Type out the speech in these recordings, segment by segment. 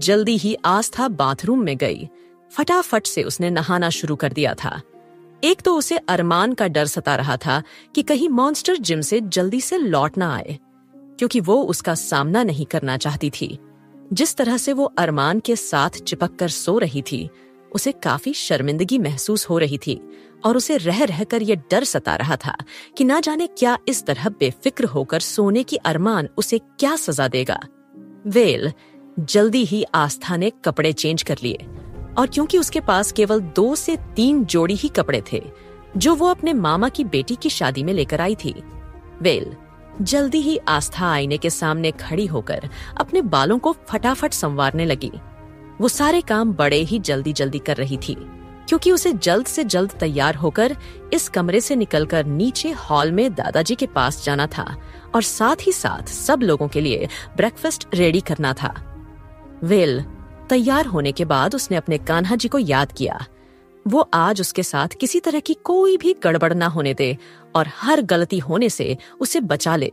जल्दी ही आस्था बाथरूम में गई। फटाफट से उसने नहाना शुरू कर दिया था। एक तो उसे अरमान का डर सता रहा था कि कहीं मॉन्स्टर जिम से जल्दी से लौट ना आए, क्योंकि वो उसका सामना नहीं करना चाहती थी। जिस तरह से वो अरमान के साथ चिपक कर सो रही थी, उसे काफी शर्मिंदगी महसूस हो रही थी और उसे रह रहकर ये डर सता रहा था कि ना जाने क्या इस तरह बेफिक्र होकर सोने की अरमान उसे क्या सजा देगा। जल्दी ही आस्था ने कपड़े चेंज कर लिए, और क्योंकि उसके पास केवल 2 से 3 जोड़ी ही कपड़े थे जो वो अपने मामा की बेटी की शादी में लेकर आई थी, जल्दी ही आस्था आईने के सामने खड़ी होकर अपने बालों को फटाफट संवारने लगी। वो सारे काम बड़े ही जल्दी जल्दी कर रही थी, क्योंकि उसे जल्द से जल्द तैयार होकर इस कमरे से निकलकर नीचे हॉल में दादाजी के पास जाना था और साथ ही साथ सब लोगों के लिए ब्रेकफास्ट रेडी करना था। तैयार होने के बाद उसने अपने कान्हा जी को याद किया। वो आज उसके साथ किसी तरह की कोई भी गड़बड़ ना होने दे और हर गलती होने से उसे बचा ले।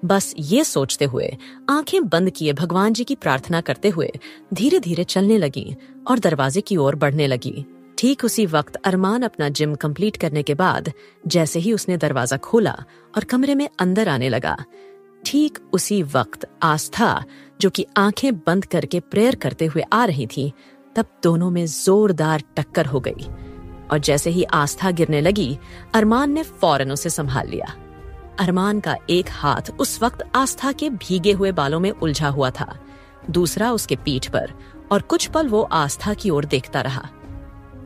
बस ये सोचते हुए आंखें बंद किए भगवान जी की प्रार्थना करते हुए धीरे धीरे चलने लगी और दरवाजे की ओर बढ़ने लगी। ठीक उसी वक्त अरमान अपना जिम कंप्लीट करने के बाद जैसे ही उसने दरवाजा खोला और कमरे में अंदर आने लगा, ठीक उसी वक्त आस्था, जो कि आंखें बंद करके प्रेयर करते हुए आ रही थी, तब दोनों में जोरदार टक्कर हो गई। और जैसे ही आस्था गिरने लगी, अरमान ने फौरन उसे संभाल लिया। अरमान का एक हाथ उस वक्त आस्था के भीगे हुए बालों में उलझा हुआ था, दूसरा उसके पीठ पर, और कुछ पल वो आस्था की ओर देखता रहा।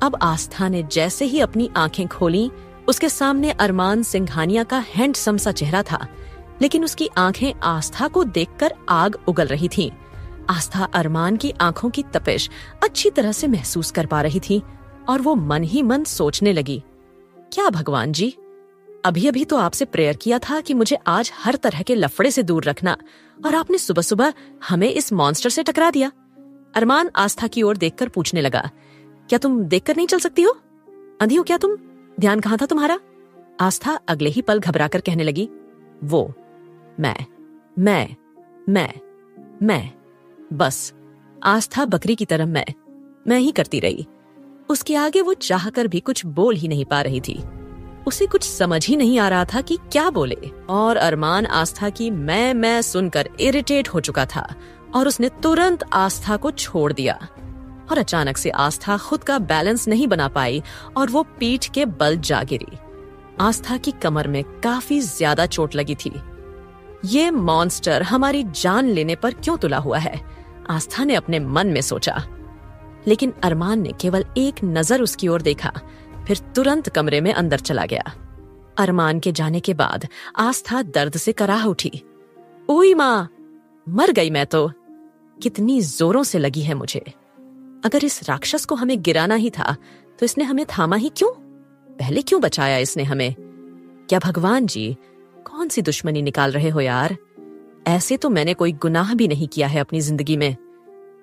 अब आस्था ने जैसे ही अपनी आंखें खोली, उसके सामने अरमान सिंघानिया का हैंडसम सा चेहरा था, लेकिन उसकी आंखें आस्था को देखकर आग उगल रही थीं। आस्था अरमान की आंखों की तपिश अच्छी तरह से महसूस कर पा रही थी और वो मन ही मन सोचने लगी, क्या भगवान जी, अभी अभी तो आपसे प्रेयर किया था कि मुझे आज हर तरह के लफड़े से दूर रखना, और आपने सुबह सुबह हमें इस मॉन्स्टर से टकरा दिया। अरमान आस्था की ओर देखकर पूछने लगा, क्या तुम देखकर नहीं चल सकती हो? अंधी हो क्या तुम? ध्यान कहाँ था तुम्हारा? आस्था अगले ही पल घबराकर कहने लगी, वो मैं बस आस्था बकरी की तरह मैं ही करती रही। उसके आगे वो चाहकर भी कुछ बोल ही नहीं पा रही थी। उसे कुछ समझ ही नहीं आ रहा था कि क्या बोले, और अरमान आस्था की मैं सुनकर इरिटेट हो चुका था और उसने तुरंत आस्था को छोड़ दिया। और अचानक से आस्था खुद का बैलेंस नहीं बना पाई और वो पीठ के बल जा गिरी। आस्था की कमर में काफी ज्यादा चोट लगी थी। ये मॉन्स्टर हमारी जान लेने पर क्यों तुला हुआ है, आस्था ने अपने मन में सोचा। लेकिन अरमान ने केवल एक नजर उसकी ओर देखा, फिर तुरंत कमरे में अंदर चला गया। अरमान के जाने के बाद आस्था दर्द से कराह उठी। ओई माँ, मर गई मैं तो। कितनी जोरों से लगी है मुझे। अगर इस राक्षस को हमें गिराना ही था तो इसने हमें थामा ही क्यों? पहले क्यों बचाया इसने हमें? क्या भगवान जी, कौन सी दुश्मनी निकाल रहे हो यार? ऐसे तो मैंने कोई गुनाह भी नहीं किया है अपनी जिंदगी में।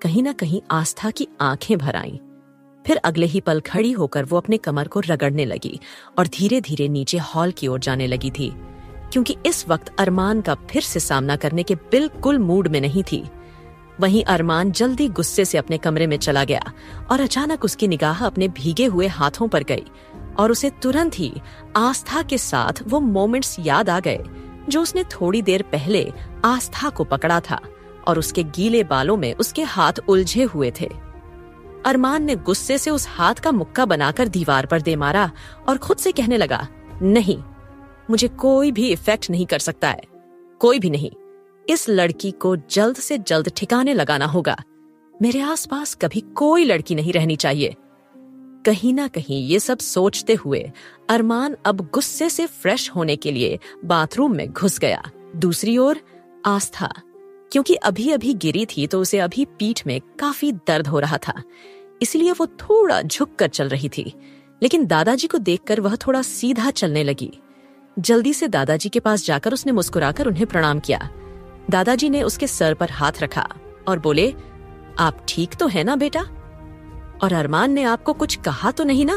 कहीं ना कहीं आस्था की आंखें भर आईं। फिर अगले ही पल खड़ी होकर वो अपने कमर को रगड़ने लगी और धीरे धीरे नीचे हॉल की ओर जाने लगी थी, क्योंकि इस वक्त अरमान का फिर से सामना करने के बिल्कुल मूड में नहीं थी। वहीं अरमान जल्दी गुस्से से अपने कमरे में चला गया और अचानक उसकी निगाह अपने भीगे हुए हाथों पर गई और उसे तुरंत ही आस्था के साथ वो मोमेंट्स याद आ गए जो उसने थोड़ी देर पहले आस्था को पकड़ा था और उसके गीले बालों में उसके हाथ उलझे हुए थे। अरमान ने गुस्से से उस हाथ का मुक्का बनाकर दीवार पर दे मारा और खुद से कहने लगा, नहीं, मुझे कोई भी इफेक्ट नहीं कर सकता है, कोई भी नहीं। इस लड़की को जल्द से जल्द ठिकाने लगाना होगा। मेरे आसपास कभी कोई लड़की नहीं रहनी चाहिए। कहीं ना कहीं ये सब सोचते हुए अरमान अब गुस्से से फ्रेश होने के लिए बाथरूम में घुस गया। दूसरी ओर आस्था, क्योंकि अभी अभी गिरी थी तो उसे अभी पीठ में काफी दर्द हो रहा था, इसलिए वो थोड़ा झुक कर चल रही थी। लेकिन दादाजी को देखकर वह थोड़ा सीधा चलने लगी। जल्दी से दादाजी के पास जाकर उसने मुस्कुराकर उन्हें प्रणाम किया। दादाजी ने उसके सर पर हाथ रखा और बोले, आप ठीक तो है ना बेटा? और अरमान ने आपको कुछ कहा तो नहीं ना?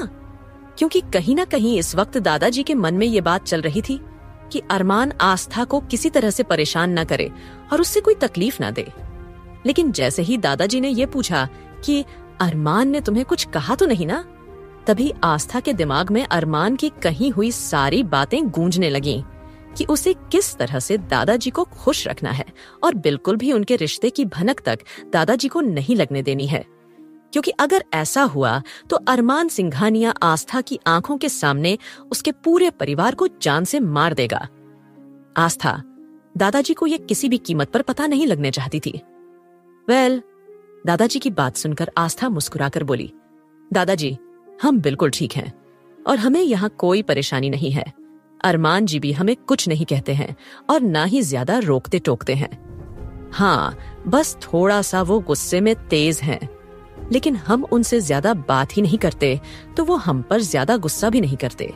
क्योंकि कहीं ना कहीं इस वक्त दादाजी के मन में ये बात चल रही थी कि अरमान आस्था को किसी तरह से परेशान ना करे और उससे कोई तकलीफ ना दे। लेकिन जैसे ही दादाजी ने ये पूछा कि अरमान ने तुम्हें कुछ कहा तो नहीं ना, तभी आस्था के दिमाग में अरमान की कही हुई सारी बातें गूंजने लगीं कि उसे किस तरह से दादाजी को खुश रखना है और बिल्कुल भी उनके रिश्ते की भनक तक दादाजी को नहीं लगने देनी है, क्योंकि अगर ऐसा हुआ तो अरमान सिंघानिया आस्था की आंखों के सामने उसके पूरे परिवार को जान से मार देगा। आस्था दादाजी को यह किसी भी कीमत पर पता नहीं लगने चाहती थी। दादाजी की बात सुनकर आस्था मुस्कुराकर बोली, दादाजी हम बिल्कुल ठीक हैं और हमें यहाँ कोई परेशानी नहीं है। अरमान जी भी हमें कुछ नहीं कहते हैं और ना ही ज्यादा रोकते टोकते हैं। हाँ, बस थोड़ा सा वो गुस्से में तेज हैं, लेकिन हम उनसे ज्यादा बात ही नहीं करते तो वो हम पर ज्यादा गुस्सा भी नहीं करते।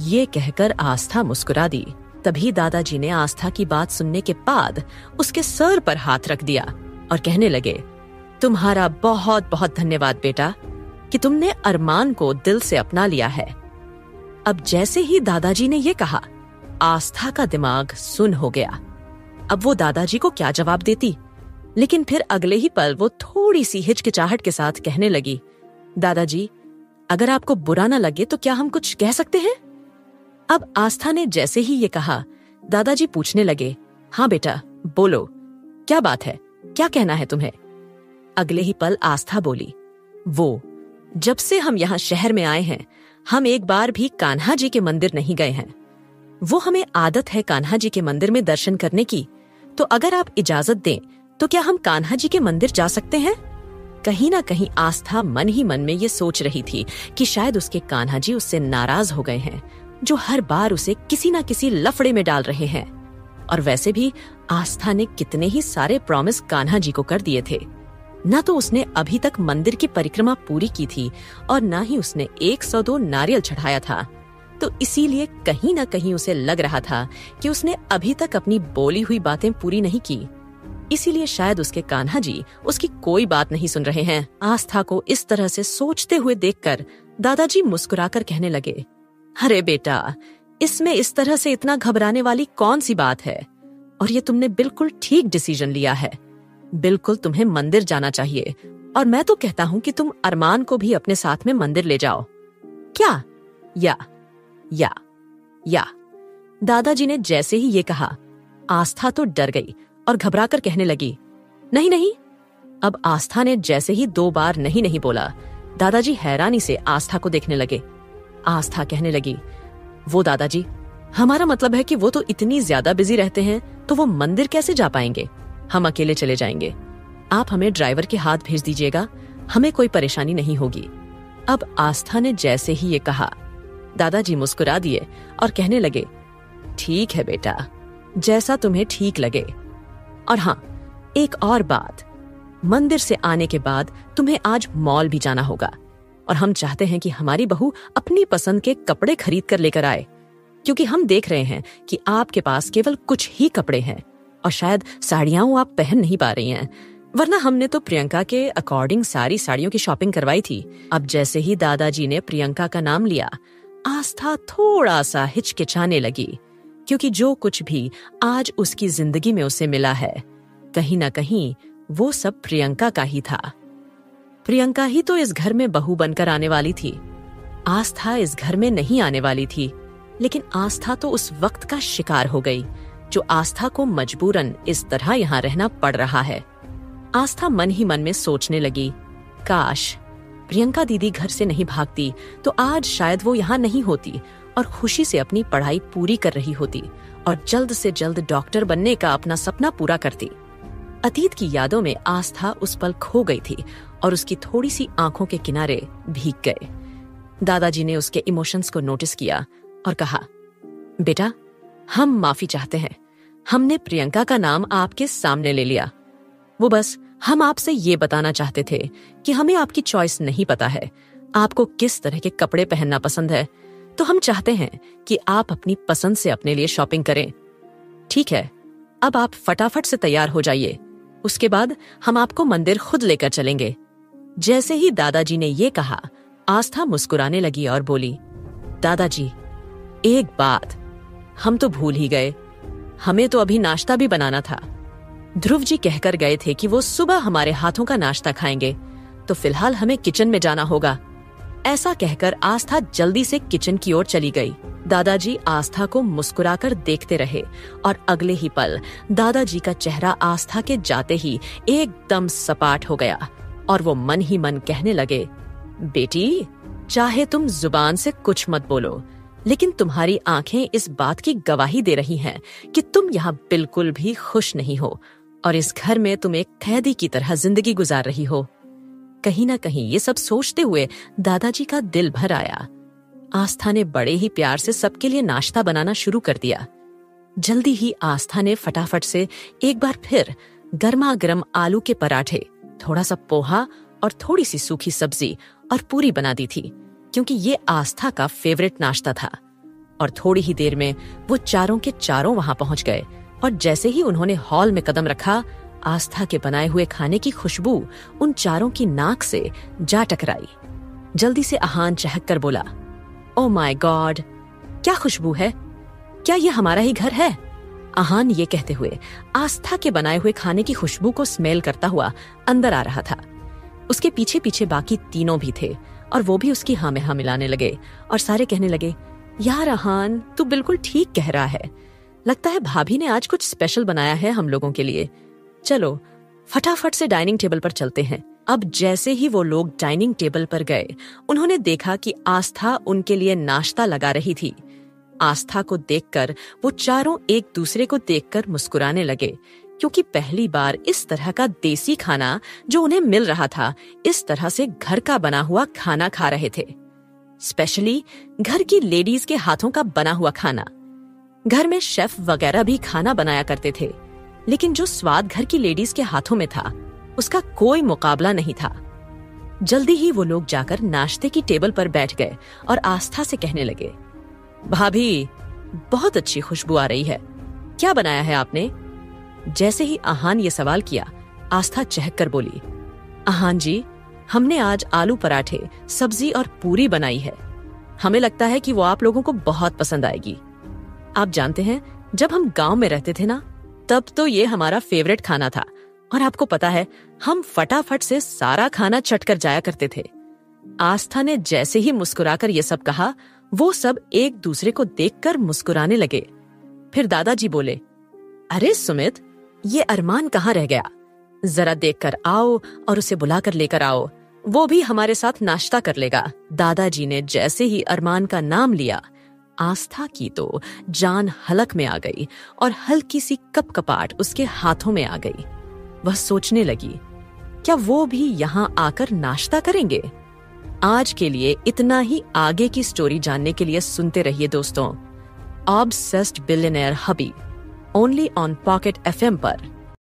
ये कहकर आस्था मुस्कुरा दी। तभी दादाजी ने आस्था की बात सुनने के बाद उसके सर पर हाथ रख दिया और कहने लगे, तुम्हारा बहुत बहुत धन्यवाद बेटा कि तुमने अरमान को दिल से अपना लिया है। अब जैसे ही दादाजी ने ये कहा, आस्था का दिमाग सुन्न हो गया। अब वो दादाजी को क्या जवाब देती, लेकिन फिर अगले ही पल वो थोड़ी सी हिचकिचाहट के साथ कहने लगी, दादाजी अगर आपको बुरा ना लगे तो क्या हम कुछ कह सकते हैं? अब आस्था ने जैसे ही ये कहा, दादाजी पूछने लगे, हाँ बेटा बोलो, क्या बात है, क्या कहना है तुम्हें? अगले ही पल आस्था बोली, वो जब से हम यहाँ शहर में आए हैं हम एक बार भी कान्हा जी के मंदिर नहीं गए हैं। वो हमें आदत है कान्हा जी के मंदिर में दर्शन करने की, तो अगर आप इजाजत दें तो क्या हम कान्हा जी के मंदिर जा सकते हैं? कहीं ना कहीं आस्था मन ही मन में ये सोच रही थी कि शायद उसके कान्हा जी उससे नाराज हो गए हैं, जो हर बार उसे किसी ना किसी लफड़े में डाल रहे हैं। और वैसे भी आस्था ने कितने ही सारे प्रॉमिस कान्हा जी को कर दिए थे। न तो उसने अभी तक मंदिर की परिक्रमा पूरी की थी और न ही उसने 102 नारियल चढ़ाया था, तो इसीलिए कहीं ना कहीं उसे लग रहा था कि उसने अभी तक अपनी बोली हुई बातें पूरी नहीं की। इसीलिए शायद उसके कान्हा जी उसकी कोई बात नहीं सुन रहे हैं। आस्था को इस तरह से सोचते हुए देखकर दादाजी मुस्कुराकर कहने लगे, अरे बेटा इसमें इस तरह से इतना घबराने वाली कौन सी बात है, और ये तुमने बिल्कुल ठीक डिसीजन लिया है। बिल्कुल तुम्हें मंदिर जाना चाहिए और मैं तो कहता हूँ कि तुम अरमान को भी अपने साथ में मंदिर ले जाओ। क्या? या दादाजी ने जैसे ही ये कहा, आस्था तो डर गई और घबराकर कहने लगी, नहीं। अब आस्था ने जैसे ही 2 बार नहीं बोला, दादाजी हैरानी से आस्था को देखने लगे। आस्था कहने लगी, वो दादाजी हमारा मतलब है कि वो तो इतनी ज्यादा बिजी रहते हैं तो वो मंदिर कैसे जा पाएंगे? हम अकेले चले जाएंगे। आप हमें ड्राइवर के हाथ भेज दीजिएगा, हमें कोई परेशानी नहीं होगी। अब आस्था ने जैसे ही ये कहा, दादाजी मुस्कुरा दिए और कहने लगे, ठीक है बेटा, जैसा तुम्हें ठीक लगे। और हाँ, एक और बात, मंदिर से आने के बाद तुम्हें आज मॉल भी जाना होगा और हम चाहते हैं कि हमारी बहू अपनी पसंद के कपड़े खरीद कर लेकर आए, क्योंकि हम देख रहे हैं कि आपके पास केवल कुछ ही कपड़े हैं और शायद साड़ियां आप पहन नहीं पा रही हैं, वरना हमने तो प्रियंका के अकॉर्डिंग सारी साड़ियों की शॉपिंग करवाई थी। अब जैसे ही दादाजी ने प्रियंका का नाम लिया, आस्था थोड़ा सा हिचकिचाने लगी, क्योंकि जो कुछ भी आज उसकी जिंदगी में उसे मिला है, कहीं ना कहीं वो सब प्रियंका का ही था। प्रियंका ही तो इस घर में बहू बनकर आने वाली थी। आस्था इस घर में नहीं आने वाली थी, लेकिन आस्था तो उस वक्त का शिकार हो गई जो आस्था को मजबूरन इस तरह यहाँ रहना पड़ रहा है। आस्था मन ही मन में सोचने लगी, काश प्रियंका दीदी घर से नहीं भागती तो आज शायद वो यहाँ नहीं होती और खुशी से अपनी पढ़ाई पूरी कर रही होती और जल्द से जल्द डॉक्टर बनने का अपना सपना पूरा करती। अतीत की यादों में आस्था उस पल खो गई थी और उसकी थोड़ी सी आंखों के किनारे भीग गए। दादाजी ने उसके इमोशंस को नोटिस किया और कहा, बेटा हम माफी चाहते हैं, हमने प्रियंका का नाम आपके सामने ले लिया। वो बस हम आपसे ये बताना चाहते थे कि हमें आपकी चॉइस नहीं पता है, आपको किस तरह के कपड़े पहनना पसंद है, तो हम चाहते हैं कि आप अपनी पसंद से अपने लिए शॉपिंग करें। ठीक है, अब आप फटाफट से तैयार हो जाइए, उसके बाद हम आपको मंदिर खुद लेकर चलेंगे। जैसे ही दादाजी ने ये कहा, आस्था मुस्कुराने लगी और बोली, दादाजी एक बात हम तो भूल ही गए, हमें तो अभी नाश्ता भी बनाना था। ध्रुव जी कहकर गए थे कि वो सुबह हमारे हाथों का नाश्ता खाएंगे, तो फिलहाल हमें किचन में जाना होगा। ऐसा कहकर आस्था जल्दी से किचन की ओर चली गई। दादाजी आस्था को मुस्कुराकर देखते रहे और अगले ही पल दादाजी का चेहरा आस्था के जाते ही एकदम सपाट हो गया और वो मन ही मन कहने लगे, बेटी, चाहे तुम जुबान से कुछ मत बोलो, लेकिन तुम्हारी आंखें इस बात की गवाही दे रही हैं कि तुम यहाँ बिल्कुल भी खुश नहीं हो और इस घर में तुम एक कैदी की तरह जिंदगी गुजार रही हो। कहीं ना कहीं ये सब सोचते हुए दादाजी का दिल भर आया। आस्था ने बड़े ही प्यार से सबके लिए नाश्ता बनाना शुरू कर दिया। जल्दी ही आस्था ने फटाफट से एक बार फिर गर्मा गर्म आलू के पराठे, थोड़ा सा पोहा और थोड़ी सी सूखी सब्जी और पूरी बना दी थी, क्योंकि ये आस्था का फेवरेट नाश्ता था। और थोड़ी ही देर में वो चारों के चारों वहां पहुंच गए और जैसे ही उन्होंने हॉल में कदम रखा, आस्था के बनाए हुए खाने की खुशबू उन चारों की नाक से जा टकराई। जल्दी से आहान चहक कर बोला, ओ माय गॉड, क्या खुशबू है? क्या ये हमारा ही घर है? आहान ये कहते हुए आस्था के बनाए हुए खाने की खुशबू को स्मेल करता हुआ अंदर आ रहा था। उसके पीछे पीछे बाकी तीनों भी थे और वो भी उसकी हाँ में हाँ मिलाने लगे और सारे कहने लगे, यार आहान, तू बिल्कुल ठीक कह रहा है। लगता है भाभी ने आज कुछ स्पेशल बनाया है हम लोगों के लिए। चलो फटाफट से डाइनिंग टेबल पर चलते हैं। अब जैसे ही वो लोग डाइनिंग टेबल पर गए, उन्होंने देखा कि आस्था उनके लिए नाश्ता लगा रही थी। आस्था को देखकर वो चारों एक दूसरे को देखकर मुस्कुराने लगे, क्योंकि पहली बार इस तरह का देसी खाना जो उन्हें मिल रहा था, इस तरह से घर का बना हुआ खाना खा रहे थे। स्पेशली घर की लेडीज के हाथों का बना हुआ खाना। घर में शेफ वगैरह भी खाना बनाया करते थे, लेकिन जो स्वाद घर की लेडीज के हाथों में था, उसका कोई मुकाबला नहीं था। जल्दी ही वो लोग जाकर नाश्ते की टेबल पर बैठ गए और आस्था से कहने लगे, भाभी, बहुत अच्छी खुशबू आ रही है, क्या बनाया है आपने? जैसे ही आहान ये सवाल किया, आस्था चहक कर बोली, आहान जी, हमने आज आलू पराठे, सब्जी और पूरी बनाई है। हमें लगता है कि वो आप लोगों को बहुत पसंद आएगी। आप जानते हैं, जब हम गांव में रहते थे ना, तब तो ये हमारा फेवरेट खाना था और आपको पता है, हम फटाफट से सारा खाना चटकर जाया करते थे। आस्था ने जैसे ही मुस्कुराकर ये सब कहा, वो सब एक दूसरे को देखकर मुस्कुराने लगे। फिर दादाजी बोले, अरे सुमित, ये अरमान कहाँ रह गया? जरा देखकर आओ और उसे बुलाकर लेकर आओ, वो भी हमारे साथ नाश्ता कर लेगा। दादाजी ने जैसे ही अरमान का नाम लिया, आस्था की तो जान हलक में आ गई और हल्की सी कपकपाहट उसके हाथों में आ गई। वह सोचने लगी, क्या वो भी यहाँ आकर नाश्ता करेंगे? आज के लिए इतना ही। आगे की स्टोरी जानने के लिए सुनते रहिए दोस्तों, obsessed billionaire hubby, only on pocket FM पर।